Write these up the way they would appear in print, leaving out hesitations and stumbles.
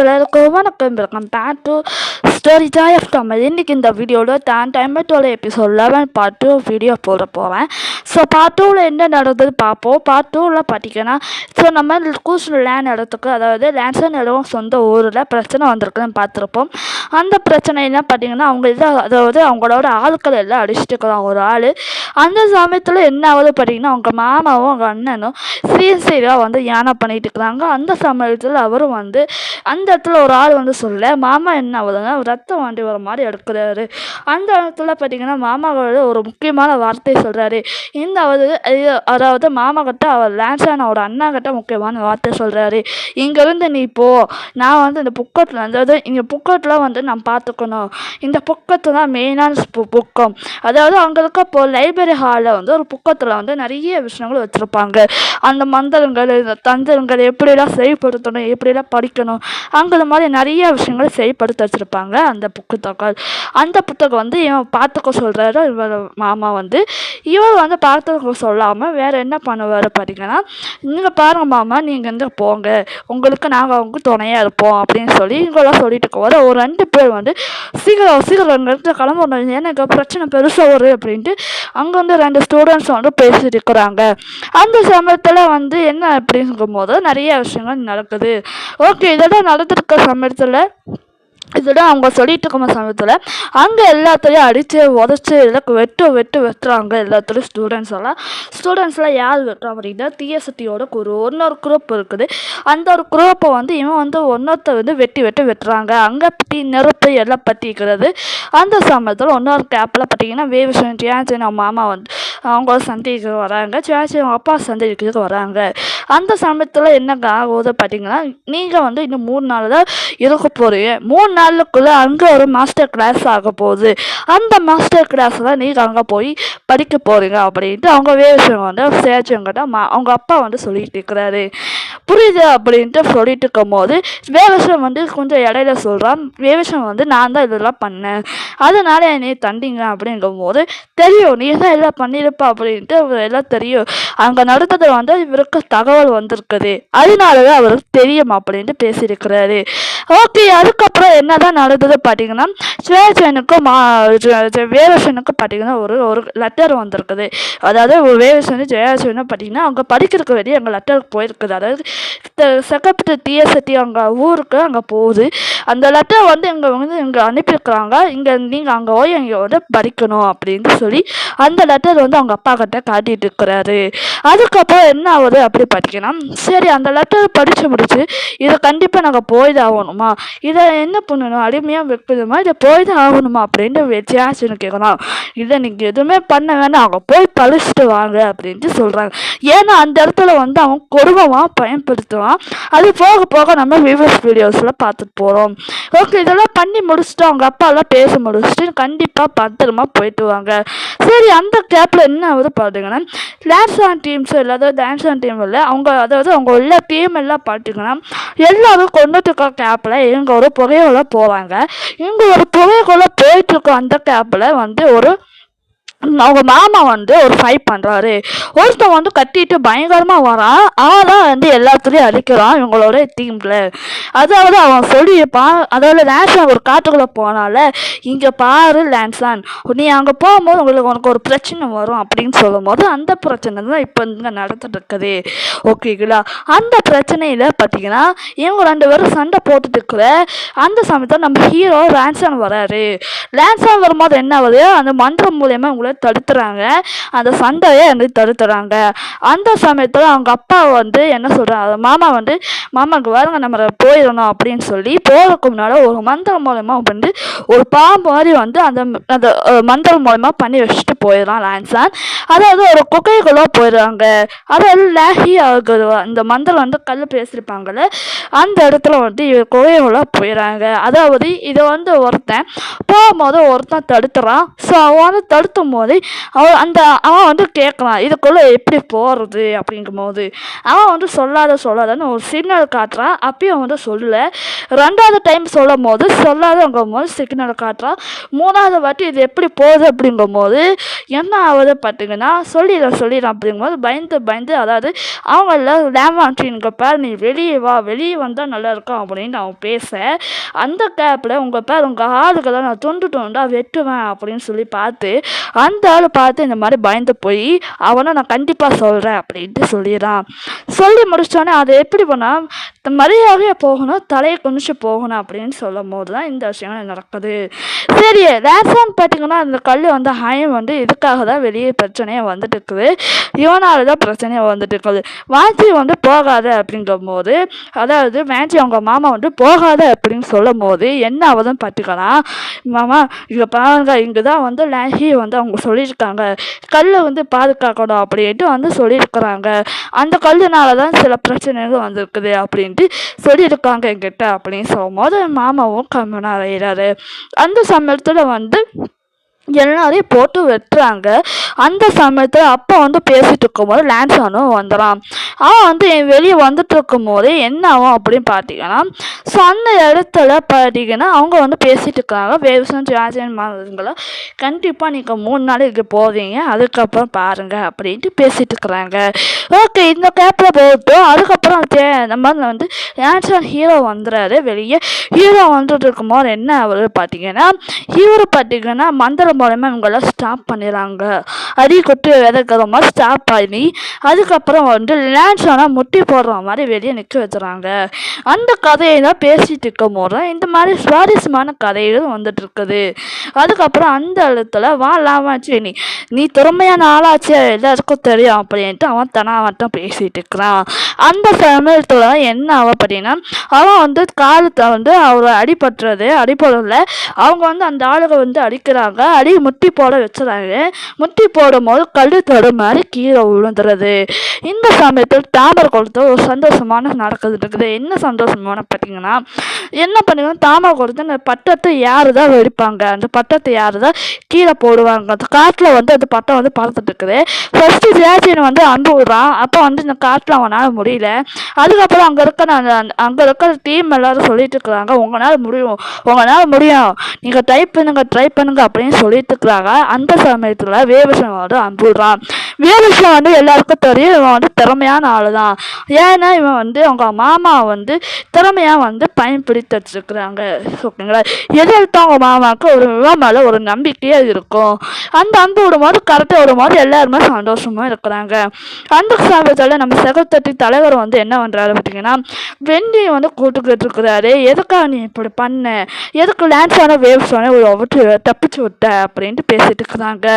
எல்லாருக்கும் வணக்கம். Welcome back to Story Joy of Tamil. இன்றைக்கி இந்த வீடியோவில் தான் டைமட்டோட எபிசோட் 11 பார்ட் 2 வீடியோ போட போகிறேன். ஸோ பார்ட் 2வில் என்ன நடந்தது பார்ப்போம். பார்ட் 2வில் பார்த்தீங்கன்னா நம்ம கூஸ் லேண்ட் இடத்துக்கு, அதாவது லேண்ட்ஸன் இடம் சொந்த ஊரில் பிரச்சனை வந்திருக்குன்னு பார்த்துருப்போம். அந்த பிரச்சனை என்ன பார்த்தீங்கன்னா, அவங்க அதாவது அவங்களோட ஆட்கள் எல்லாம் அடிச்சுட்டுக்கிறான் ஒரு ஆள். அந்த சமயத்தில் என்ன ஆகுது பார்த்தீங்கன்னா, அவங்க மாமாவும் அவங்க அண்ணனும் சீரியஸாக யானை பண்ணிட்டு இருக்கிறாங்க. அந்த சமயத்தில் அவரும் அந்த இடத்துல ஒரு ஆள் சொல்ல, மாமா என்ன ஆகுதுன்னா ரத்தம் வாண்டி வர மாதிரி எடுக்கிறாரு. அந்த இடத்துல பார்த்தீங்கன்னா மாமாவோட ஒரு முக்கியமான வார்த்தை சொல்கிறாரு. அதாவது மாமா கிட்ட அவர் லான்சானோட அண்ணா கிட்ட முக்கியமான வார்த்தை சொல்கிறாரு. இங்கேருந்து நீ போ, நான் இந்த புக்கத்தில் அதாவது இங்கே புக்கத்தில் நான் பார்த்துக்கணும். இந்த புக்கத்து தான் மெயினான புக்கம். அதாவது அங்கே இருக்க லைப்ரரி ஹாலில் ஒரு புக்கத்தில் நிறைய விஷயங்கள் வச்சுருப்பாங்க. அந்த மந்திரங்கள், இந்த தந்திரங்கள் எப்படிலாம் செயல்படுத்தணும், எப்படிலாம் படிக்கணும், அங்கே மாதிரி நிறைய விஷயங்கள் செயல்படுத்த வச்சுருப்பாங்க அந்த புத்தகம். அந்த புத்தகம் இவன் பார்த்துக்க சொல்கிறாரு. இவர் மாமா இவர் பார்த்துக்க சொல்லாமல் வேறு என்ன பண்ணுவார் பார்த்தீங்கன்னா, நீங்கள் பாருங்கள் மாமா, நீங்கள் போங்க, உங்களுக்கு நாங்கள் துணையாக இருப்போம் அப்படின்னு சொல்லி இங்கெல்லாம் சொல்லிட்டு போகிற ஒரு 2 பேர் சீக்கிரம் கிளம்பணும், எனக்கு பிரச்சனை பெருசாக வரும் அப்படின்ட்டு அங்கே 2 ஸ்டூடெண்ட்ஸ் பேசிட்டு இருக்கிறாங்க. அந்த சமயத்தில் என்ன அப்படிங்கும் போது நிறைய விஷயங்கள் நடக்குது. ஓகே, இதெல்லாம் நடந்துருக்க சமயத்தில் அவங்க சொல்லிட்டு இருக்க சமயத்தில் அங்கே எல்லாத்தையும் அடித்து உதச்சி எல்லாம் வெட்டுறாங்க எல்லாத்துலேயும் ஸ்டூடெண்ட்ஸ்லாம் யார் வெட்டுறான் அப்படின்னா, டிஎஸ்டியோட இன்னொரு குரூப் இருக்குது. அந்த ஒரு குரூப்பை இவன் ஒன்றத்தை வெட்டுறாங்க. அங்கே பற்றி நெருப்பு எல்லாம் பற்றிக்கிறது. அந்த சமயத்தில் இன்னொரு கேப்பில் பார்த்தீங்கன்னா வேவிஷன் சேன் அவங்க மாமா அவங்க சந்தைக்கு வராங்க, சேச்சி அவங்க அப்பா சந்தைக்கு வராங்க. அந்த சமயத்தில் என்ன ஆகுது பார்த்தீங்கன்னா, நீங்கள் இன்னும் 3 நாள் தான் இருக்க போகிறீங்க. 3 நாளுக்குள்ளே அங்கே ஒரு மாஸ்டர் கிளாஸ் ஆக போகுது. அந்த மாஸ்டர் கிளாஸ் தான் நீங்கள் அங்கே போய் படிக்க போகிறீங்க அப்படின்ட்டு அவங்க வேவிஷன் சேச்சங்கிட்ட அவங்க அப்பா சொல்லிட்டு இருக்கிறாரு. புரியுது அப்படின்ட்டு சொல்லிட்டு இருக்கும் போது வேவிஷன் கொஞ்சம் இடையில சொல்கிறான். வேவிஷன் நான் தான் இதெல்லாம் பண்ணேன், அதனால என்னை தண்டிங்க அப்படிங்கும் போது, தெரியும் நீ தான் எல்லாம் பண்ணியிருப்பா அப்படின்ட்டு எல்லாம் தெரியும், அங்கே நடந்தது இவருக்கு தகவல் வந்திருக்குது, அதனாலதான் அவருக்கு தெரியும் அப்படின்ட்டு பேசியிருக்கிறாரு. ஓகே, அதுக்கப்புறம் என்னதான் நடந்தது பார்த்தீங்கன்னா, ஸ்வேச்சனுக்கும் வேவிஷனுக்கும் பார்த்தீங்கன்னா ஒரு லெட்டர் வந்திருக்குது. அதாவது வேவிஷன் ஜெயாசனும் பார்த்தீங்கன்னா அவங்க படிக்கிறதுக்கு வெளியே அங்கே லெட்டருக்கு போயிருக்குது. அதாவது செகண்ட் டிஎஸ்டி அங்கே ஊருக்கு அங்கே போகுது. அந்த லெட்டர் இங்கே அனுப்பியிருக்கிறாங்க. நீங்கள் அங்கே போய் இங்கே படிக்கணும் அப்படின்னு சொல்லி அந்த லெட்டர் அவங்க அப்பா கிட்ட காட்டிட்டு இருக்கிறாரு. அதுக்கப்புறம் என்ன ஆகுது அப்படி பார்த்தீங்கன்னா, சரி அந்த லெட்டர் படித்து முடிச்சு இதை கண்டிப்பாக நாங்கள் போய் தான் ஆகணுமா, இதை என்ன பண்ணணும், அடிமையாக வைக்கணுமா, இதை போய் தான் ஆகணுமா அப்படின்ட்டு ஜாஸ்தின்னு கேட்கணும். இதை நீங்கள் எதுவுமே பண்ண வேணாம், அவங்க போய் பழிச்சிட்டு வாங்க அப்படின்ட்டு சொல்கிறாங்க. ஏன்னா அந்த இடத்துல அவன் கொடுமையாக பயன்படுத்துவான். அது போக போக நம்ம வியூவர்ஸ் வீடியோஸில் பார்த்துட்டு போகிறோம். ஓகே, இதெல்லாம் பண்ணி முடிச்சுட்டு அவங்க அப்பாலாம் பேச முடிச்சுட்டு கண்டிப்பாக பத்திரமா போயிட்டு வாங்க. சரி, அந்த கேப்பில் என்ன ஆகுது பார்த்தீங்கன்னா, டான்ஸ் ஆன் டீம்ஸ் இல்லாத டான்ஸ் ஆன் டீம் இல்லை அதாவது அவங்க எல்லா டீம் எல்லாம் பார்த்தீங்கன்னா எல்லாரும் கொண்டுட்டு கேப்பில் இவங்க ஒரு புகையோட போவாங்க. இவங்க ஒரு புகைக்குள்ளே போயிட்டு இருக்கோம். அந்த கேப்பில் அவங்க மாமா ஒரு ஃபைட் பண்ணுறாரு. ஒருத்தன் கட்டிட்டு பயங்கரமாக வரான். ஆனால் எல்லாத்துலேயும் அடிக்கிறான் இவங்களோட டீமில். அதாவது அவன் சொல்லியிருப்பான், அதாவது லான்சான் ஒரு காட்டுக்குள்ளே போனால, இங்கே பாரு லான்சான், நீ அங்கே போகும்போது உனக்கு ஒரு பிரச்சனை வரும் அப்படின்னு சொல்லும் போது அந்த பிரச்சனை தான் இப்போ இங்கே நடந்துட்டு இருக்குது. ஓகேங்களா, அந்த பிரச்சனையில் பார்த்தீங்கன்னா இவங்க 2 பேரும் சண்டை போட்டுட்டு இருக்கிற அந்த சமயத்தில் நம்ம ஹீரோ லான்சான் வராரு. லான்சான் வரும்போது என்ன ஆகுது, அந்த மந்திரம் மூலயமா உங்களை தடுத்துறாங்க, அந்த சண்டையை தடுத்துறாங்க. அந்த சமயத்தில் அவங்க அப்பா என்ன சொல்கிறாங்க, மாமாவுக்கு வாருங்க நம்ம போயிடணும் அப்படின்னு சொல்லி போகிறதுக்கு முன்னால் ஒரு மந்திரம் மூலமா ஒரு பாம்பு மாதிரி அந்த மந்திரம் மூலமா பண்ணி வச்சுட்டு போயிடலாம் லான்சான். அதாவது ஒரு குகைக்குள்ளே போயிடுறாங்க. அதாவது லேஹி ஆகுது, இந்த மந்திரம் கல் பேசியிருப்பாங்கல்ல, அந்த இடத்துல குகைக்குள்ளே போயிடறாங்க. அதாவது இதை ஒருத்தன் போகும்போது ஒருத்தன் தடுத்துறான். ஸோ அவன் தடுத்தும் போது அவன் கேட்குறான், இதுக்குள்ளே எப்படி போகிறது அப்படிங்கும் போது அவன் சொல்லாதன்னு ஒரு சிக்னல் காட்டுறான். அப்பயும் சொல்லல. 2வது டைம் சொல்லும் போது சொல்லாதங்கும் போது சிக்னல் காட்டுறான். 3வது வாட்டி இது எப்படி போகுது அப்படிங்கும் போது என்ன ஆகுது பார்த்தீங்கன்னா சொல்லிடுறேன் அப்படிங்கும்போது பயந்து அதாவது அவங்கள லேமாற்றிங்க பேர் நீ வெளியே வந்தால் நல்லா இருக்கும் அப்படின்னு அவன் பேச அந்த கேப்பில் உங்கள் பேர் உங்கள் ஆளுகளை நான் துண்டாக வெட்டுவேன் அப்படின்னு சொல்லி பார்த்து அந்த ஆள் பார்த்து இந்த மாதிரி பயந்து போய் அவனை நான் கண்டிப்பாக சொல்கிறேன் அப்படின்ட்டு சொல்லிடுறான். சொல்லி முடிச்சோடனே அதை எப்படி பண்ணால் மரியாதையாக போகணும், தலையை குனிச்சு போகணும் அப்படின்னு சொல்லும் போது தான் இந்த விஷயங்கள் நடக்குது. சரி ரேசான்னு பார்த்தீங்கன்னா அந்த கல் வந்து ஹயம் வந்து இதுக்காக தான் வெளியே பிரச்சனையாக வந்துட்டு இருக்குது, இவனால தான் பிரச்சனையாக வந்துட்டு இருக்குது. வாஞ்சி வந்து போகாத அப்படிங்கும் போது அதாவது வாஞ்சி அவங்க மாமா வந்து போகாத அப்படின்னு சொல்லும் போது என்ன ஆகுதுன்னு பார்த்துக்கலாம். மாமா இங்கே பாருங்க, இங்கே தான் வந்து லேஹி வந்து அவங்க சொல்லியிருக்காங்க கல்லை வந்து பாதுகாக்கணும் அப்படின்ட்டு வந்து சொல்லியிருக்கிறாங்க, அந்த கல்லுனால தான் சில பிரச்சனைகள் வந்திருக்குது அப்படின்ட்டு சொல்லியிருக்காங்க என்கிட்ட அப்படின்னு சொல்லும் போது மாமாவும் கம்மனாக அறையிறாரு. அந்த சமயத்தில் வந்து எல்லாரையும் போட்டு வெட்டுறாங்க. அந்த சமயத்தில் அப்போ வந்து பேசிகிட்டு இருக்கும்போது லான்சானும் வந்துடான். அவன் வந்து வெளியே வந்துட்டு இருக்கும்போது என்ன ஆகும் அப்படின்னு பார்த்தீங்கன்னா, ஸோ அந்த இடத்துல பார்த்தீங்கன்னா அவங்க வந்து பேசிகிட்டு இருக்காங்க. வேவ்சன் ஜாஜன் மாதிரிங்களை கண்டிப்பாக நீங்கள் 3 நாள் இங்கே போவீங்க, அதுக்கப்புறம் பாருங்கள் அப்படின்ட்டு பேசிகிட்டு இருக்கிறாங்க. ஓகே இந்த கேப்பில் போட்டு அதுக்கப்புறம் நம்ம வந்து லான்சான் ஹீரோ வந்துடுறாரு. வெளியே ஹீரோ வந்துட்டு இருக்கும்போது என்ன ஆகுது பார்த்தீங்கன்னா, ஹீரோ பார்த்தீங்கன்னா மந்திரம் மூலமா இவங்கெல்லாம் ஸ்டாப் பண்ணிடுறாங்க. அடி கொட்டு விதைக்கிற மாதிரி ஸ்டாப் பண்ணி அதுக்கப்புறம் வந்து லான்சானா முட்டி போடுற மாதிரி வெளியே நிற்க வச்சுறாங்க. அந்த கதையை தான் பேசிட்டு இருக்கும் போது இந்த மாதிரி சுவாரஸ்யமான கதைகள் வந்துட்டு இருக்குது. அதுக்கப்புறம் அந்த இடத்துல லாமாச்சு நீ திறமையான ஆளாச்சு எல்லாருக்கும் தெரியும் அப்படின்ட்டு அவன் தனாவட்டம் பேசிட்டு இருக்கிறான். அந்த சமயத்துல என்ன ஆகும் அப்படின்னா, அவன் வந்து காலத்தை வந்து அவர் அடிபடுறதுல அவங்க வந்து அந்த ஆளுக வந்து அடிக்கிறாங்க, முட்டி போட வச்சுறாங்க. முட்டி போடும் போது கல் தொடு மாதிரி கீழே விழுந்துறது. இந்த சமயத்தில் தாமரை குளத்தில் ஒரு சந்தோஷமான நடக்குது இருக்குது. என்ன சந்தோஷமான பார்த்தீங்கன்னா, என்ன பண்ணிங்கன்னா தாமரை குளத்தை அந்த பட்டத்தை யாரு தான் வெடிப்பாங்க, அந்த பட்டத்தை யாரு தான் கீழே போடுவாங்க. அந்த காட்டில் வந்து அந்த பட்டம் வந்து பறந்துட்டு இருக்குது. ஃபர்ஸ்ட் ஜியாச்சினை வந்து அன்பு விடுறான். அப்போ வந்து இந்த காட்டில் அவனால் முடியல. அதுக்கப்புறம் அங்கே இருக்கிற டீம் எல்லாரும் சொல்லிட்டு இருக்கிறாங்க, உங்களால் முடியும், நீங்கள் ட்ரை பண்ணுங்க அப்படின்னு சொல்லிட்டு இருக்கிறாங்க. அந்த சமயத்தில் வேவசன் வந்து அன்புடுறான். வேவசன் வந்து எல்லாருக்கும் தெரியும் இவன் வந்து திறமையான ஆளு தான். ஏன்னா இவன் வந்து அவங்க மாமா வந்து திறமையாக வந்து பயன்படுத்தி வச்சிருக்கிறாங்க. ஓகேங்களா, எது எடுத்தோம் அவங்க மாமாவுக்கு ஒரு இவன் மேலே ஒரு நம்பிக்கையே இருக்கும். அந்த அன்பு விடும்போது கரெக்டாக விடும்போது எல்லாருமே சந்தோஷமாக இருக்கிறாங்க. அந்த சமயத்தில் நம்ம செகத்தட்டி தலைவர் வந்து என்ன பண்ணுறாரு பார்த்தீங்கன்னா, வெண்டியை வந்து கூட்டுக்கிட்டு இருக்கிறாரு. எதுக்காக நீ இப்படி பண்ண, எதுக்கு லான்சான வேவ்ஸான தப்பிச்சு விட்ட அப்படின்ட்டு பேசிட்டு இருக்கிறாங்க.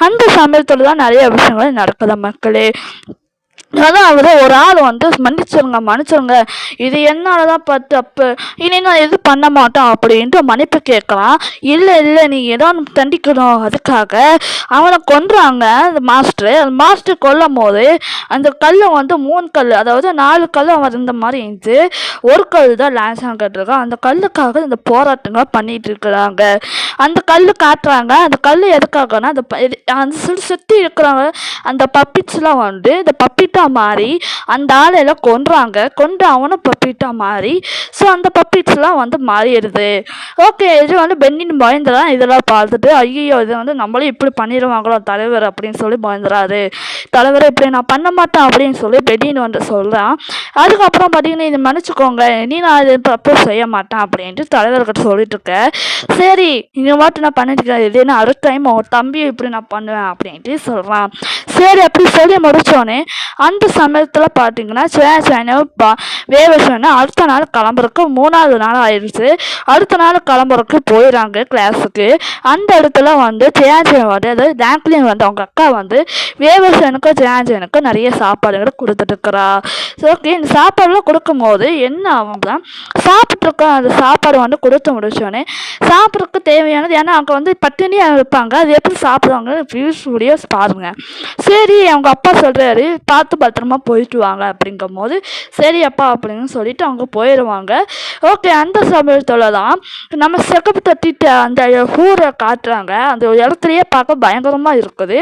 அந்த சமயத்துல தான் நிறைய விஷயங்கள் நடக்குது மக்களே. அதான் அவர் ஒரு ஆள் வந்து மன்னிச்சிருங்க, இது என்னாலதான் பார்த்து தப்பு, இனி நான் எதுவும் பண்ண மாட்டோம் அப்படின்ட்டு மன்னிப்பு கேட்கலாம். இல்லை நீ ஏதோ தண்டிக்கணும், அதுக்காக அவனை கொன்றாங்க. அந்த மாஸ்டர் கொல்லும் போது அந்த கல் வந்து 3 கல், அதாவது 4 கல் வந்த மாதிரி இருந்துச்சு. ஒரு கல் தான் லான்சான் கட்டிருக்கான். அந்த கல்லுக்காக இந்த போராட்டங்கள் பண்ணிட்டு இருக்கிறாங்க. அந்த கல் காட்டுறாங்க. அந்த கல் எதுக்காகனா அந்த சுற்றி இருக்கிறாங்க அந்த பப்பிட்ஸ்லாம் வந்து இந்த பப்பிட்டா மாறி அந்த ஆளையெல்லாம் கொன்று அவனும் பப்பிட்டா மாறி, ஸோ அந்த பப்பிட்ஸ்லாம் வந்து மாறிடுது. ஓகே இது வந்து பென்னின் பயந்துதான் இதெல்லாம் பார்த்துட்டு ஐயோ இது வந்து நம்மளும் இப்படி பண்ணிடுவாங்களோ தலைவர் அப்படின்னு சொல்லி பயந்துறாரு. தலைவரை இப்படி நான் பண்ண மாட்டேன் அப்படின்னு சொல்லி பென்னின் வந்து சொல்கிறான். அதுக்கப்புறம் பார்த்தீங்கன்னா இது மன்னிச்சுக்கோங்க, இனி நான் இது தப்பு செய்ய மாட்டேன் அப்படின்ட்டு தலைவர்கிட்ட சொல்லிட்டு இருக்கேன். சரி இங்கே மட்டும் நான் பண்ணிட்டு இது நான் அடுத்த டைம் உன் தம்பியை இப்படி நான் பண்ணுவேன் அப்படின்ட்டு சொல்கிறான். சரி அப்படி சொல்லி முடிச்சோடனே அந்த சமயத்தில் பார்த்தீங்கன்னா வேவசனை அடுத்த நாள் கிளம்புறக்கு 3வது நாள் ஆயிடுச்சு. அடுத்த நாள் கிளம்புறக்கு போயிடறாங்க கிளாஸுக்கு. அந்த இடத்துல வந்து ஜெயாஜன் வந்து அதாவது டேங்க்லின் வந்து அவங்க அக்கா வந்து வேவசனுக்கும் ஜெயாஜனுக்கும் நிறைய சாப்பாடுகளை கொடுத்துட்டு இருக்கிறா. ஓகே இந்த சாப்பாடுலாம் கொடுக்கும்போது என்ன ஆகும்னா, சாப்பிட்ருக்க அந்த சாப்பாடு வந்து கொடுத்து முடிச்சோடனே சாப்பிட்றதுக்கு தேவையானது, ஏன்னா அவங்க வந்து பட்டினியாக இருப்பாங்க, அது எப்படி சாப்பிடுவாங்க வீடியோஸ் பாருங்க. சரி அவங்க அப்பா சொல்கிறாரு பார்த்து பத்திரமா போயிட்டு வாங்க அப்படிங்கும் போது சரி அப்பா அப்படின்னு சொல்லிட்டு அவங்க போயிடுவாங்க. ஓகே அந்த சமயத்தில் தான் நம்ம செகப்பு தட்டிட்டு அந்த ஊரை காட்டுறாங்க. அந்த இடத்துலையே பார்க்க பயங்கரமாக இருக்குது.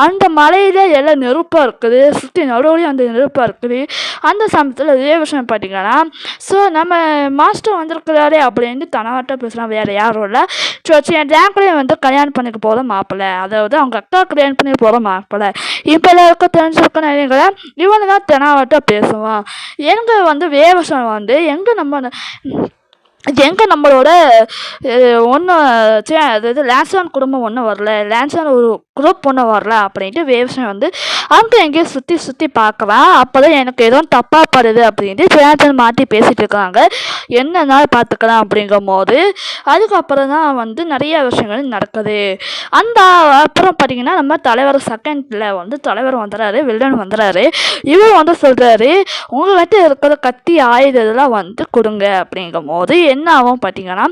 அந்த மலையில எல்லாம் நெருப்பாக இருக்குது, சுற்றி நடுவுலையும் அந்த நெருப்பாக இருக்குது. அந்த சமயத்தில் இதே விஷயம் பார்த்தீங்கன்னா, ஸோ நம்ம மாஸ்டர் மாஸ்டர் வந்திருக்கிறாரே அப்படின்னு தனவாட்ட பேசுகிறான். வேறு யாரும் இல்லை, என் ரேங்க்லேயே வந்து கல்யாணம் பண்ணிக்க போகிற மாப்பிள்ளை, அதாவது அவங்க அக்கா கல்யாணம் பண்ணி போகிற மாப்பிள்ளை. இப்போ எல்லாருக்கும் தெரிஞ்சிருக்க நினைக்கிறேன், இவனு தான் தெனாவட்ட பேசுவான். எங்கே வந்து வேவசம் வந்து எங்கே நம்மளோட அதாவது லான்சான் குடும்பம் ஒன்றும் வரல, லான்சான் ஒரு குரூப் ஒன்றும் வரல அப்படின்ட்டு வேவ்ஸன் வந்து அங்கே எங்கேயும் சுற்றி பார்க்கலாம். அப்போ தான் எனக்கு எதுவும் தப்பாக படுது அப்படின்ட்டு சேனல் மாற்றி பேசிகிட்டு இருக்காங்க. என்னன்னாலும் பார்த்துக்கலாம் அப்படிங்கும் போது அதுக்கப்புறம் தான் வந்து நிறைய விஷயங்கள் நடக்குது. அப்புறம் பார்த்தீங்கன்னா நம்ம தலைவர் செகண்டில் வந்து தலைவர் வந்துடுறாரு, வில்லன் வந்துடுறாரு. இவர் வந்து சொல்கிறாரு, உங்கள்கிட்ட இருக்கிற கத்தி ஆயுதெல்லாம் வந்து கொடுங்க அப்படிங்கும் போது என்ன ஆகும் பார்த்தீங்கன்னா,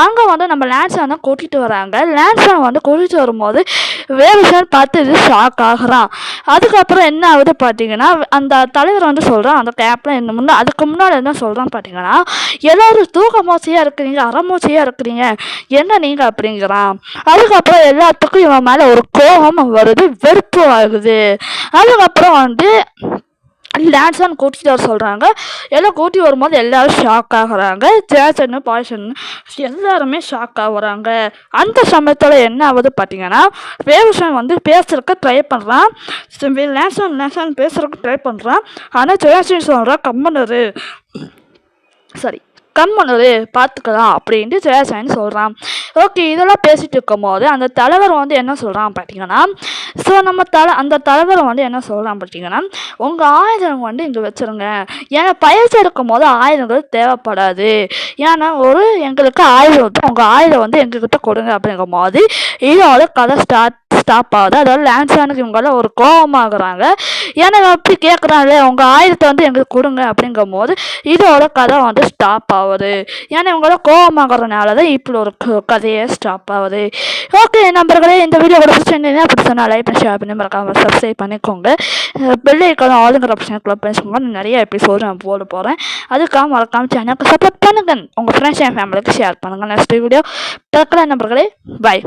அங்கே வந்து நம்ம லான்சானை கூட்டிகிட்டு வராங்க. லான்சானை வந்து கூட்டிகிட்டு வரும்போது வேவசன் பார்த்து இது ஷாக் ஆகுறான். அதுக்கப்புறம் என்ன ஆகுது பார்த்தீங்கன்னா, அந்த தலைவர் வந்து சொல்கிறான், அந்த கேப்ல அதுக்கு முன்னாடி என்ன சொல்கிறான்னு பார்த்தீங்கன்னா, எல்லோரும் தூக்கமூச்சியாக இருக்கிறீங்க, அறமூச்சியாக இருக்கிறீங்க, என்ன நீங்கள் அப்படிங்கிறான். அதுக்கப்புறம் எல்லாத்துக்கும் இவன் மேலே ஒரு கோபம் வருது, வெறுப்பு ஆகுது. அதுக்கப்புறம் வந்து லான்சான் கூட்டிகிட்டு வர சொல்கிறாங்க. எல்லாம் கூட்டி வரும்போது எல்லோரும் ஷாக் ஆகுறாங்க. ஜேசன்னு பாய்சன் எல்லாருமே ஷாக் ஆகுறாங்க. அந்த சமயத்தில் என்ன ஆகுது பார்த்தீங்கன்னா, வேவசன் வந்து பேசுறதுக்கு ட்ரை பண்ணுறான். லான்சான் பேசுறதுக்கு ட்ரை பண்ணுறான். ஆனால் ஜேசன் சொல்கிறான், கம்மனரு பார்த்துக்கலாம் அப்படின்ட்டு ஜெயசாயின்னு சொல்கிறான். ஓகே, இதெல்லாம் பேசிகிட்டு இருக்கும்போது அந்த தலைவர் வந்து என்ன சொல்கிறான் பார்த்தீங்கன்னா, ஸோ அந்த தலைவர் வந்து என்ன சொல்கிறான் பார்த்தீங்கன்னா, உங்கள் ஆயுதம் வந்து இங்கே வச்சுருங்க, ஏன்னா பயிற்சி எடுக்கும் போது ஆயுதங்கள் தேவைப்படாது, ஏன்னா எங்களுக்கு ஆயுதம் உங்கள் ஆயுதம் வந்து எங்ககிட்ட கொடுங்க அப்படிங்கும் போது இதோட கதை ஸ்டாப் ஆகுது. அதாவது லான்சானுக்கு இவங்களாம் ஒரு கோபமாகறாங்க. ஏன்னா அப்படி கேட்குறாங்களே, உங்கள் ஆயுதத்தை வந்து எங்களுக்கு கொடுங்க அப்படிங்கும் போது இதோட கதை வந்து ஸ்டாப் ஆகுது. ஏன்னா இவங்களாம் கோபமாகறதுனால தான் இப்படி ஒரு கதையே ஸ்டாப் ஆகுது. ஓகே நண்பர்களே, இந்த வீடியோ கூட பிடிச்சிருந்தீங்கன்னா அப்படி சொன்னால் லைக் பண்ணி ஷேர் பண்ணி மறக்காம சப்ஸ்கிரைப் பண்ணிக்கோங்க. பெல் ஐக்கான் ஆளுங்கிற ஆப்ஷனை கிளிக் பண்ணிக்கோங்க. நிறைய எபிசோடு நான் போட போகிறேன். அதுக்காக மறக்காம சேனலுக்கு சப்போர்ட் பண்ணுங்க. உங்கள் ஃப்ரெண்ட்ஸ் அண்ட் ஃபேமிலிக்கு ஷேர் பண்ணுங்கள். நெக்ஸ்ட் வீடியோ பார்க்கலாம் நண்பர்களே. பை.